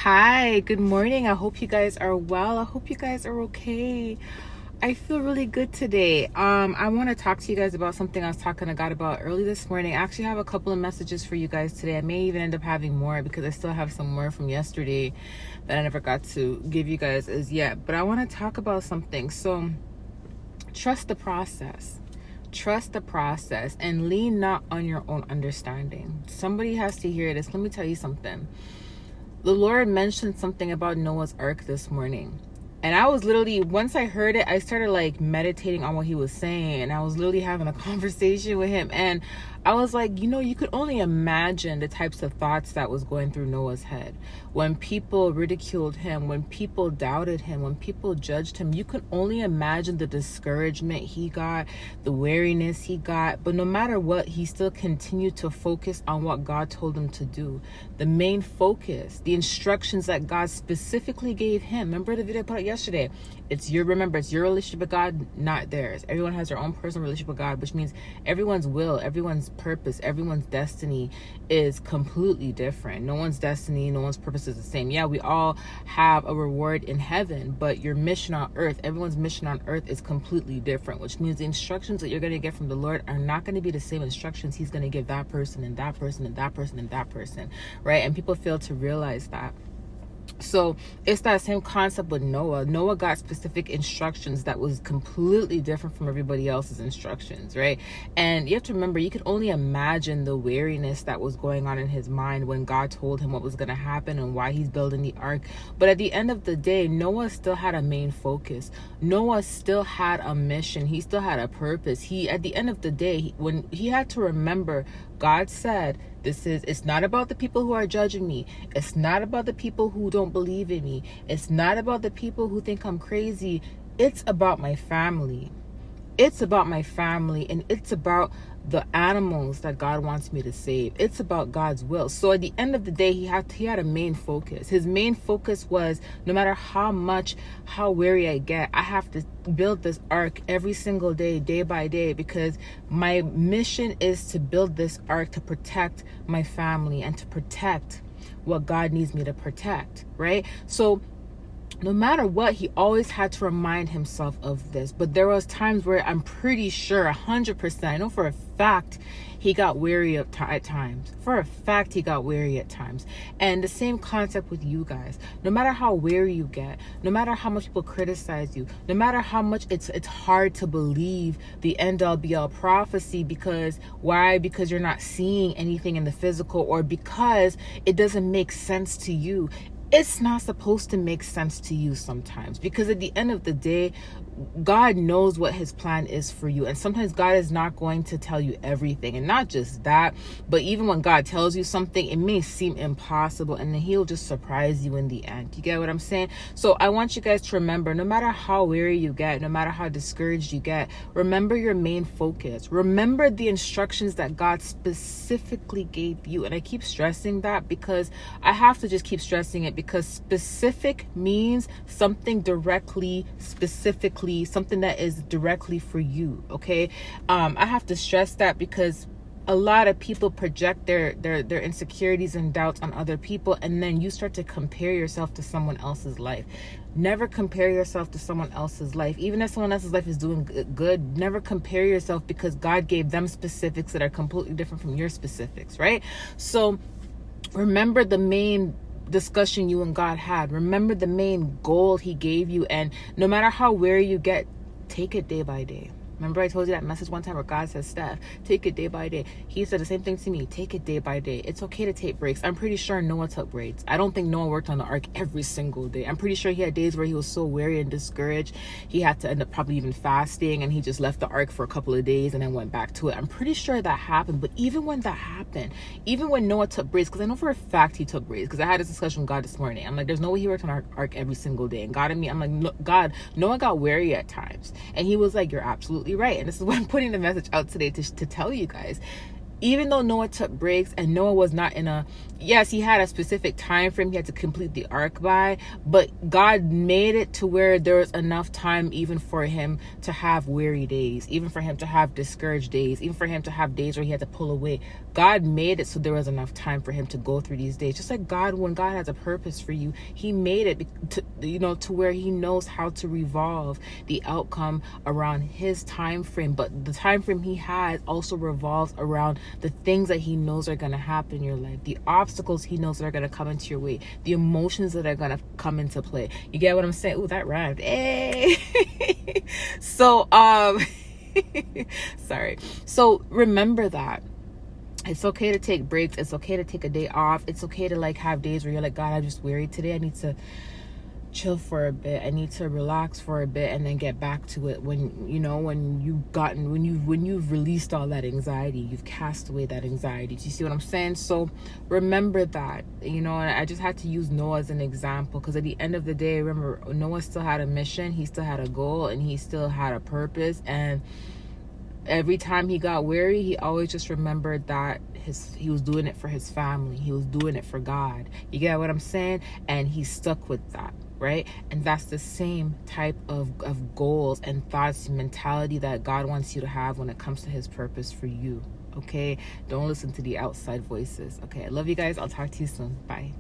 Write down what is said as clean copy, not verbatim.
Hi, good morning. I hope you guys are well. I hope you guys are okay. I feel really good today. I want to talk to you guys about something I was talking to God about early this morning. I actually have a couple of messages for you guys today. I may even end up having more because I still have some more from yesterday that I never got to give you guys as yet. But I want to talk about something. So trust the process. Trust the process and lean not on your own understanding. Somebody has to hear this. Let me tell you something. The Lord mentioned something about Noah's Ark this morning. And I was literally, once I heard it, I started like meditating on what he was saying. And I was literally having a conversation with him. And I was like, you could only imagine the types of thoughts that was going through Noah's head. When people ridiculed him, when people doubted him, when people judged him, you could only imagine the discouragement he got, the weariness he got. But no matter what, he still continued to focus on what God told him to do. The main focus, the instructions that God specifically gave him. Remember the video I put out yesterday? It's your relationship with God, not theirs. Everyone has their own personal relationship with God, which means everyone's will, everyone's purpose, everyone's destiny is completely different. No one's destiny, no one's purpose is the same. Yeah, we all have a reward in heaven, but your mission on earth, everyone's mission on earth is completely different, which means the instructions that you're going to get from the Lord are not going to be the same instructions he's going to give that person and that person and that person and that person, right? And people fail to realize that. So it's that same concept with Noah. Noah got specific instructions that was completely different from everybody else's instructions, right? And you have to remember, you could only imagine the weariness that was going on in his mind when God told him what was going to happen and why he's building the ark. But at the end of the day, Noah still had a main focus. Noah still had a mission. He still had a purpose. At the end of the day, when he had to remember, God said, it's not about the people who are judging me. It's not about the people who don't believe in me. It's not about the people who think I'm crazy. It's about my family. It's about my family, and it's about the animals that God wants me to save. It's about God's will. So at the end of the day, he had a main focus. His main focus was, no matter how weary I get, I have to build this ark every single day, day by day, because my mission is to build this ark to protect my family and to protect what God needs me to protect, right? So no matter what, he always had to remind himself of this. But there was times where I'm pretty sure, 100%, I know for a fact, he got weary at times. For a fact, he got weary at times. And the same concept with you guys. No matter how weary you get, no matter how much people criticize you, no matter how much it's hard to believe the end-all be-all prophecy, because why? Because you're not seeing anything in the physical, or because it doesn't make sense to you. It's not supposed to make sense to you sometimes, because at the end of the day, God knows what his plan is for you. And sometimes God is not going to tell you everything. And not just that, but even when God tells you something, it may seem impossible, and then he'll just surprise you in the end. You get what I'm saying? So I want you guys to remember, no matter how weary you get, no matter how discouraged you get, remember your main focus. Remember the instructions that God specifically gave you. And I keep stressing that because I have to just keep stressing it, because specific means something directly, specifically, something that is directly for you. Okay. I have to stress that because a lot of people project their insecurities and doubts on other people, and then you start to compare yourself to someone else's life. Never compare yourself to someone else's life. Even if someone else's life is doing good, never compare yourself, because God gave them specifics that are completely different from your specifics, right? So remember the main discussion you and God had. Remember the main goal he gave you. And no matter how weary you get, take it day by day. Remember I told you that message one time where God says, Steph, take it day by day. He said the same thing to me. Take it day by day. It's okay to take breaks. I'm pretty sure Noah took breaks. I don't think Noah worked on the ark every single day. I'm pretty sure he had days where he was so weary and discouraged, he had to end up probably even fasting, and he just left the ark for a couple of days and then went back to it. I'm pretty sure that happened. But even when that happened, even when Noah took breaks, because I know for a fact he took breaks, because I had this discussion with God this morning. I'm like, there's no way he worked on our ark every single day. And God and me, I'm like, no, God, Noah got weary at times. And he was like, you're absolutely right. And this is why I'm putting the message out today, to tell you guys, even though Noah took breaks, and Noah was not in a, yes, he had a specific time frame he had to complete the ark by, but God made it to where there was enough time even for him to have weary days, even for him to have discouraged days, even for him to have days where he had to pull away. God made it so there was enough time for him to go through these days. Just like God, when God has a purpose for you, he made it to, to where he knows how to revolve the outcome around his time frame. But the time frame he has also revolves around the things that he knows are going to happen in your life, the obstacles he knows that are going to come into your way, the emotions that are going to come into play. You get what I'm saying? Ooh, that rhymed. Hey. So sorry. So remember that it's okay to take breaks. It's okay to take a day off. It's okay to like have days where you're like, God, I'm just weary today. I need to chill for a bit. I need to relax for a bit and then get back to it when you've released all that anxiety, you've cast away that anxiety. Do you see what I'm saying? So remember that, and I just had to use Noah as an example, because at the end of the day, remember, Noah still had a mission, he still had a goal, and he still had a purpose. And every time he got weary, he always just remembered that he was doing it for his family. He was doing it for God. You get what I'm saying? And he stuck with that, right? And that's the same type of goals and thoughts, mentality that God wants you to have when it comes to his purpose for you, okay? Don't listen to the outside voices, okay? I love you guys. I'll talk to you soon. Bye.